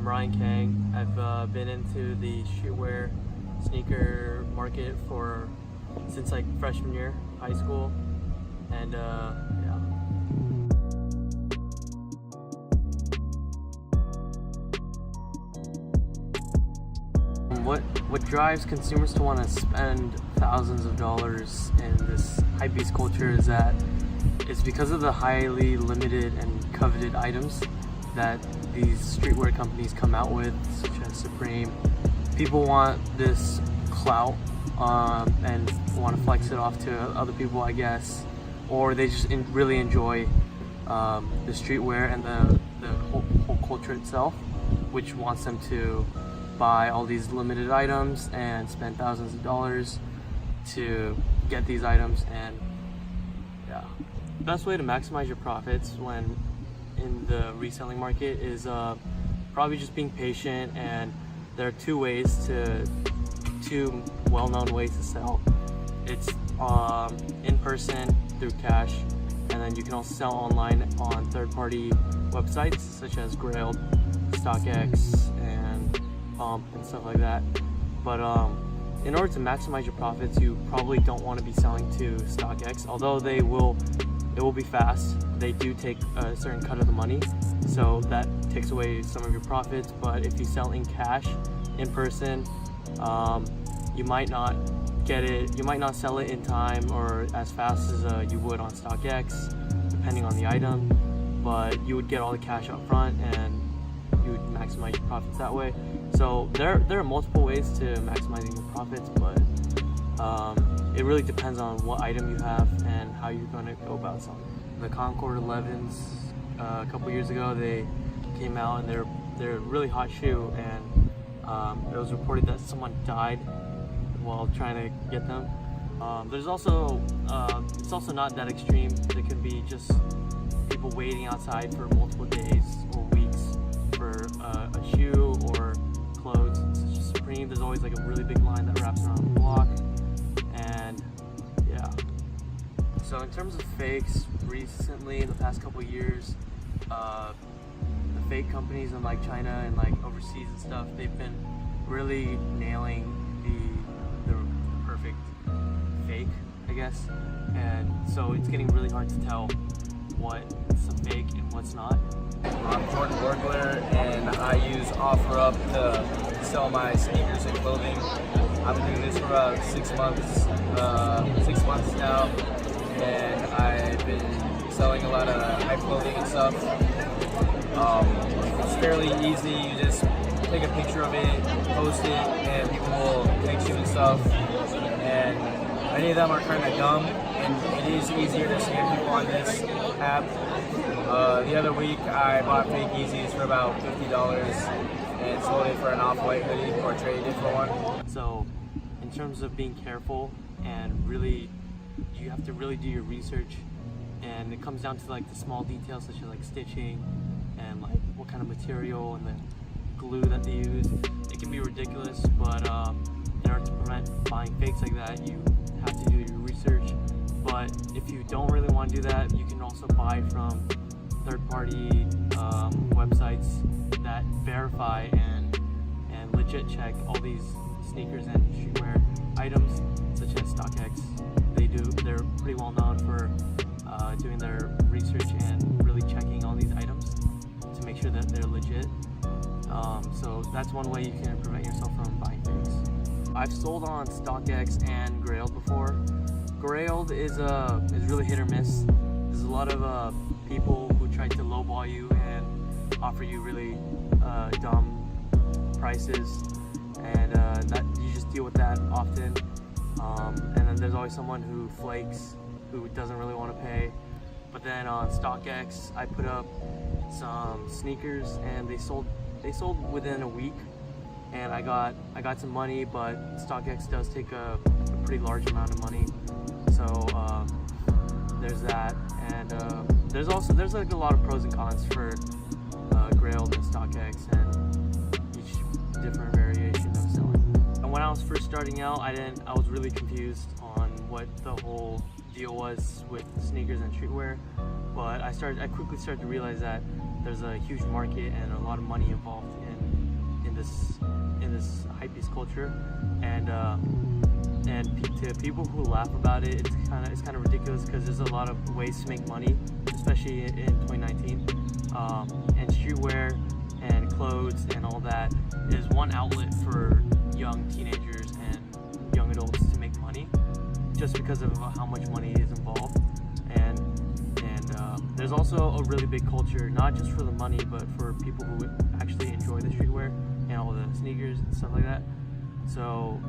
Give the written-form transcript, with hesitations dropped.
Ryan Kang. I've been into the streetwear sneaker market since like freshman year high school, and yeah. What drives consumers to want to spend thousands of dollars in this Hypebeast culture is that it's because of the highly limited and coveted items that these streetwear companies come out with, such as Supreme. People want this clout and want to flex it off to other people, I guess, or they just really enjoy the streetwear and the whole culture itself, which wants them to buy all these limited items and spend thousands of dollars to get these items. And yeah, the best way to maximize your profits when in the reselling market is probably just being patient. And there are two well-known ways to sell. It's in person through cash, and then you can also sell online on third-party websites such as Grailed, StockX, and stuff like that. But in order to maximize your profits, you probably don't want to be selling to StockX, although it will be fast. They do take a certain cut of the money, so that takes away some of your profits. But if you sell in cash, in person, you might not get it. You might not sell it in time or as fast as you would on StockX, depending on the item. But you would get all the cash up front, and you would maximize your profits that way. So there are multiple ways to maximizing your profits, but it really depends on what item you have and how you're going to go about selling. The Concord 11s, a couple years ago, they came out and they're a really hot shoe, and it was reported that someone died while trying to get them. There's also it's also not that extreme. There can be just people waiting outside for multiple days or weeks for a shoe or clothes such as Supreme. There's always like a really big line that wraps around the block, and yeah. So in terms of fakes, recently in the past couple of years, the fake companies in like China and like overseas and stuff, they've been really nailing the perfect fake, I guess. And so it's getting really hard to tell what's a fake and what's not. I'm Jordan Borgler, and I use OfferUp to sell my sneakers and clothing. I've been doing this for about 6 months, 6 months now, and I've been selling a lot of hype clothing and stuff. It's fairly easy. You just take a picture of it, post it, and people will text you and stuff. And many of them are kind of dumb, and it is easier to scam people on this app. The other week I bought fake Yeezys for about $50 and sold it for an off-white hoodie, or traded it for one. So in terms of being careful, and really you have to really do your research, and it comes down to like the small details such as like stitching and like what kind of material and the glue that they use. It can be ridiculous, but in order to prevent buying fakes like that, you have to do your research. But if you don't really want to do that, you can also buy from third-party websites that verify and legit check all these sneakers and streetwear items, such as StockX. They're pretty well known for doing their research and really checking all these items to make sure that they're legit. So that's one way you can prevent yourself from buying fakes. I've sold on StockX and Grailed before. Grailed is really hit or miss. There's a lot of people who try to lowball you and offer you really dumb prices, and that you just deal with that often. And then there's always someone who flakes, who doesn't really want to pay. But then on StockX, I put up some sneakers, and they sold within a week, and I got some money. But StockX does take a pretty large amount of money, so there's that. And there's like a lot of pros and cons for Grailed and StockX, and each different variation of selling. And when I was first starting out, I was really confused on what the whole deal was with sneakers and streetwear. But I quickly started to realize that there's a huge market and a lot of money involved in in this hypebeast culture, and to people who laugh about it, it's kind of ridiculous because there's a lot of ways to make money, especially in 2019. And streetwear and clothes and all that is one outlet for young teenagers and young adults to make money, just because of how much money is involved. And there's also a really big culture, not just for the money, but for people who actually enjoy the streetwear and all the sneakers and stuff like that. So